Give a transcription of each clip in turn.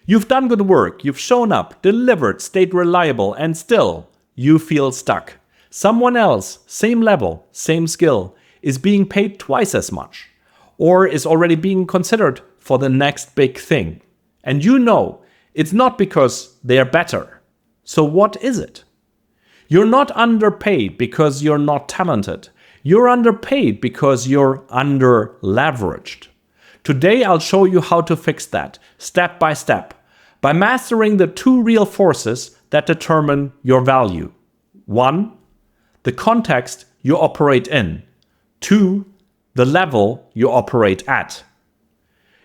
You've done good work, you've shown up, delivered, stayed reliable, and still you feel stuck. Someone else, same level, same skill, is being paid twice as much, or is already being considered for the next big thing. And you know it's not because they are better. So what is it? You're not underpaid because you're not talented. You're underpaid because you're under-leveraged. Today I'll show you how to fix that, step by step, by mastering the two real forces that determine your value. 1. The context you operate in. 2. The level you operate at.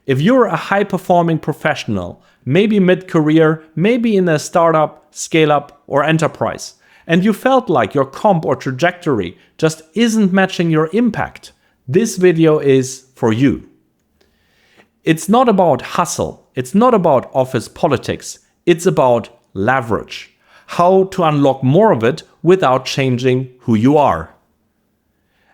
If you're a high-performing professional, maybe mid-career, maybe in a startup, scale-up, or enterprise, and you felt like your comp or trajectory just isn't matching your impact, this video is for you. It's not about hustle, it's not about office politics, it's about leverage. How to unlock more of it without changing who you are.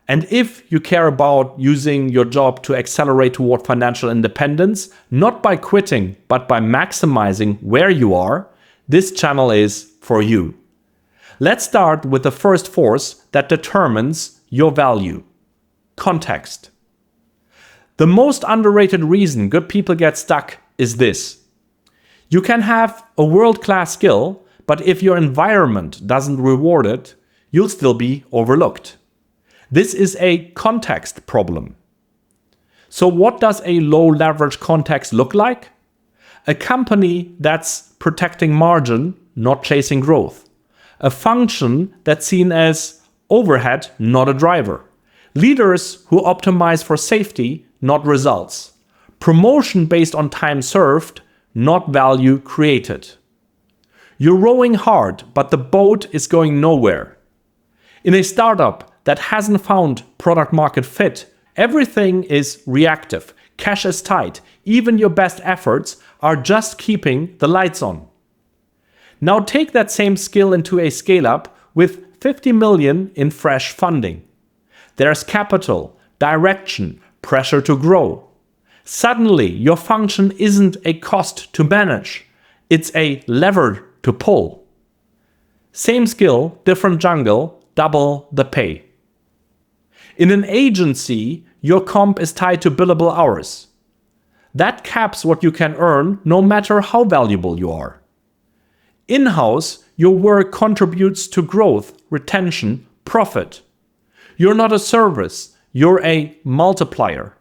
And if you care about using your job to accelerate toward financial independence, not by quitting, but by maximizing where you are, this channel is for you. Let's start with the first force that determines your value: context. The most underrated reason good people get stuck is this. You can have a world-class skill, but if your environment doesn't reward it, you'll still be overlooked. This is a context problem. So what does a low-leverage context look like? A company that's protecting margin, not chasing growth. A function that's seen as overhead, not a driver. Leaders who optimize for safety, not results. Promotion based on time served, not value created. You're rowing hard, but the boat is going nowhere. In a startup that hasn't found product market fit, everything is reactive, cash is tight, even your best efforts are just keeping the lights on. Now take that same skill into a scale-up with 50 million in fresh funding. There's capital, direction, pressure to grow. Suddenly, your function isn't a cost to manage, it's a lever to pull. Same skill, different jungle, double the pay. In an agency, your comp is tied to billable hours. That caps what you can earn no matter how valuable you are. In-house, your work contributes to growth, retention, profit. You're not a service, you're a multiplier.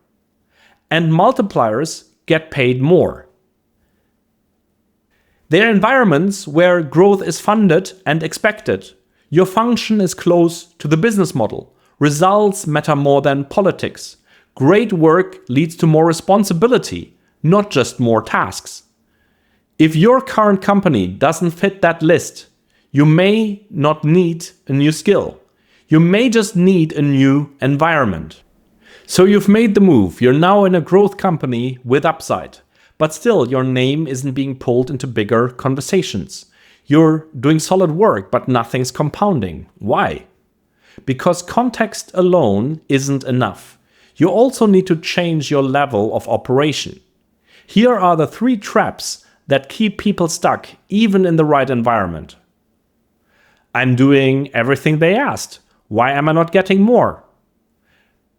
And multipliers get paid more. There are environments where growth is funded and expected. Your function is close to the business model. Results matter more than politics. Great work leads to more responsibility, not just more tasks. If your current company doesn't fit that list, you may not need a new skill. You may just need a new environment. So you've made the move, you're now in a growth company with upside, but still your name isn't being pulled into bigger conversations. You're doing solid work, but nothing's compounding. Why? Because context alone isn't enough. You also need to change your level of operation. Here are the 3 traps that keep people stuck even in the right environment. I'm doing everything they asked. Why am I not getting more?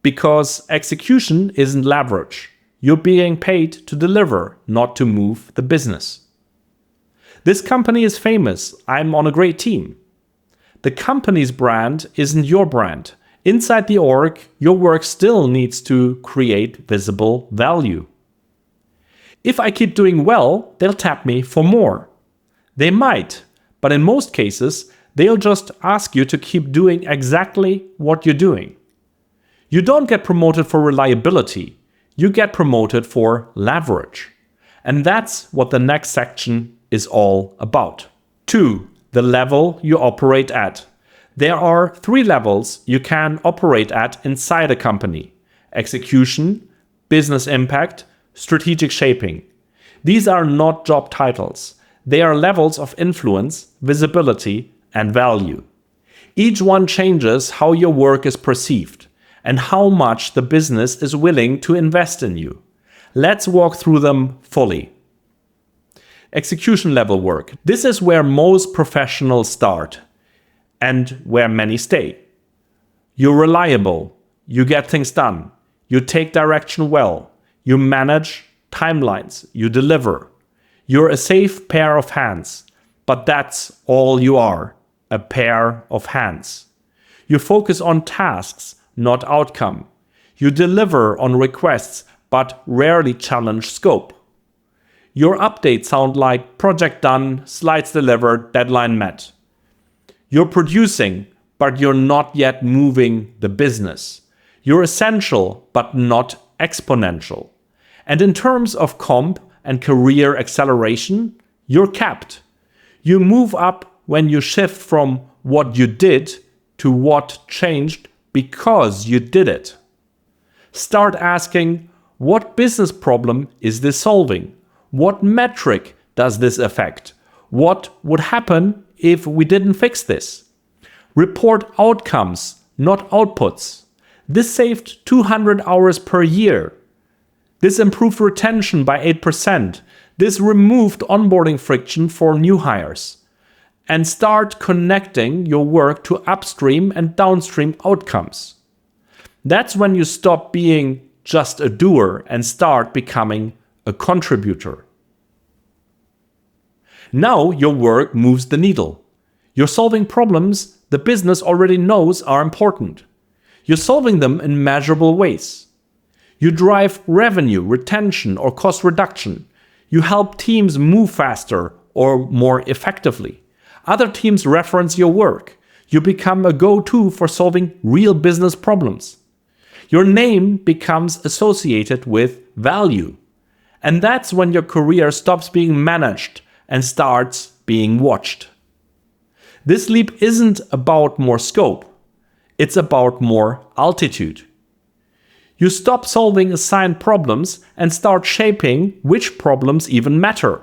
Because execution isn't leverage. You're being paid to deliver, not to move the business. This company is famous. I'm on a great team. The company's brand isn't your brand. Inside the org, your work still needs to create visible value. If I keep doing well, they'll tap me for more. They might, but in most cases, they'll just ask you to keep doing exactly what you're doing. You don't get promoted for reliability, you get promoted for leverage. And that's what the next section is all about. 2. The level you operate at. There are 3 levels you can operate at inside a company: execution, business impact, strategic shaping. These are not job titles. They are levels of influence, visibility, and value. Each one changes how your work is perceived and how much the business is willing to invest in you. Let's walk through them fully. execution level work. This is where most professionals start and where many stay. You're reliable, you get things done, you take direction well, you manage timelines, you deliver. You're a safe pair of hands, but that's all you are, a pair of hands. You focus on tasks, not outcome. You deliver on requests, but rarely challenge scope. Your updates sound like project done, slides delivered, deadline met. You're producing, but you're not yet moving the business. You're essential, but not exponential. And in terms of comp and career acceleration, you're capped. You move up when you shift from what you did to what changed because you did it. Start asking, what business problem is this solving? What metric does this affect? What would happen if we didn't fix this? Report outcomes, not outputs. This saved 200 hours per year. This improved retention by 8%. This removed onboarding friction for new hires. And start connecting your work to upstream and downstream outcomes. That's when you stop being just a doer and start becoming a contributor. Now your work moves the needle. You're solving problems the business already knows are important. You're solving them in measurable ways. You drive revenue, retention, or cost reduction. You help teams move faster or more effectively. Other teams reference your work. You become a go-to for solving real business problems. Your name becomes associated with value. And that's when your career stops being managed and starts being watched. This leap isn't about more scope. It's about more altitude. You stop solving assigned problems and start shaping which problems even matter.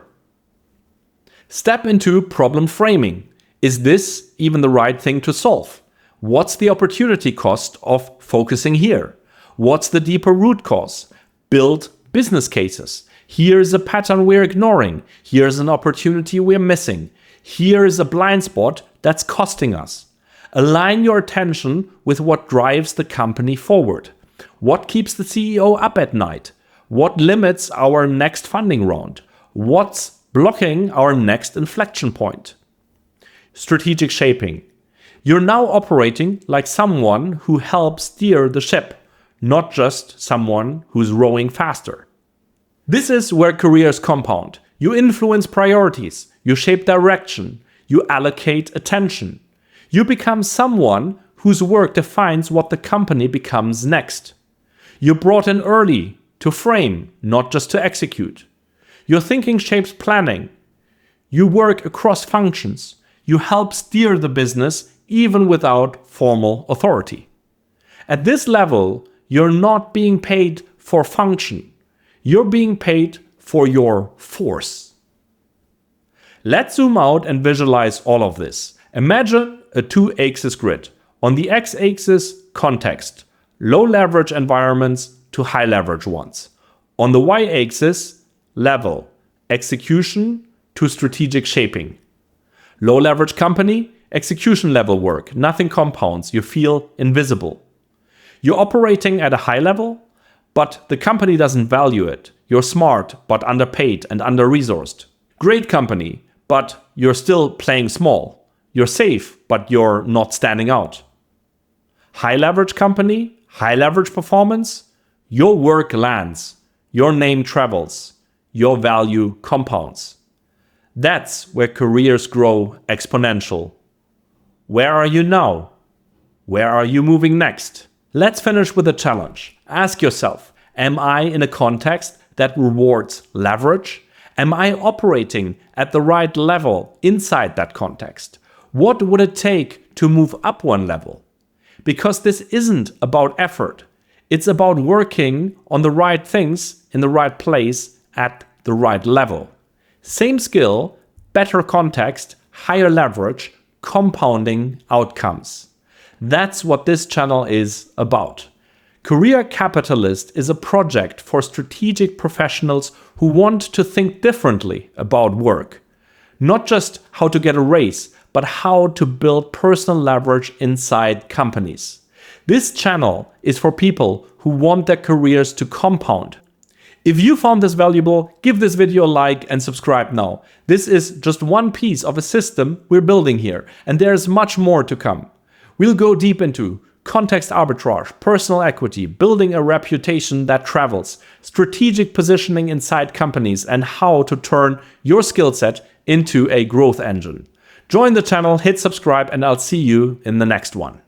Step into problem framing. Is this even the right thing to solve? What's the opportunity cost of focusing here? What's the deeper root cause? Build business cases. Here's a pattern we're ignoring. Here's an opportunity we're missing. Here is a blind spot that's costing us. Align your attention with what drives the company forward. What keeps the CEO up at night? What limits our next funding round? What's blocking our next inflection point? Strategic shaping. You're now operating like someone who helps steer the ship, not just someone who's rowing faster. This is where careers compound. You influence priorities, you shape direction, you allocate attention. You become someone whose work defines what the company becomes next. You're brought in early to frame, not just to execute. Your thinking shapes planning. You work across functions. You help steer the business even without formal authority. At this level, you're not being paid for function. You're being paid for your force. Let's zoom out and visualize all of this. Imagine a 2-axis grid. On the x-axis, context, low leverage environments to high leverage ones. On the y-axis, level, execution to strategic shaping. Low leverage company, execution level work, nothing compounds, you feel invisible. You're operating at a high level, but the company doesn't value it. You're smart, but underpaid and under-resourced. Great company, but you're still playing small. You're safe, but you're not standing out. High leverage company, high leverage performance, your work lands, your name travels, your value compounds. That's where careers grow exponential. Where are you now? Where are you moving next? Let's finish with a challenge. Ask yourself, am I in a context that rewards leverage? Am I operating at the right level inside that context? What would it take to move up one level? Because this isn't about effort. It's about working on the right things in the right place at the right level. Same skill, better context, higher leverage, compounding outcomes. That's what this channel is about. Career Capitalist is a project for strategic professionals who want to think differently about work. Not just how to get a raise, but how to build personal leverage inside companies. This channel is for people who want their careers to compound. If you found this valuable, give this video a like and subscribe now. This is just one piece of a system we're building here, and there's much more to come. We'll go deep into context arbitrage, personal equity, building a reputation that travels, strategic positioning inside companies, and how to turn your skill set into a growth engine. Join the channel, hit subscribe, and I'll see you in the next one.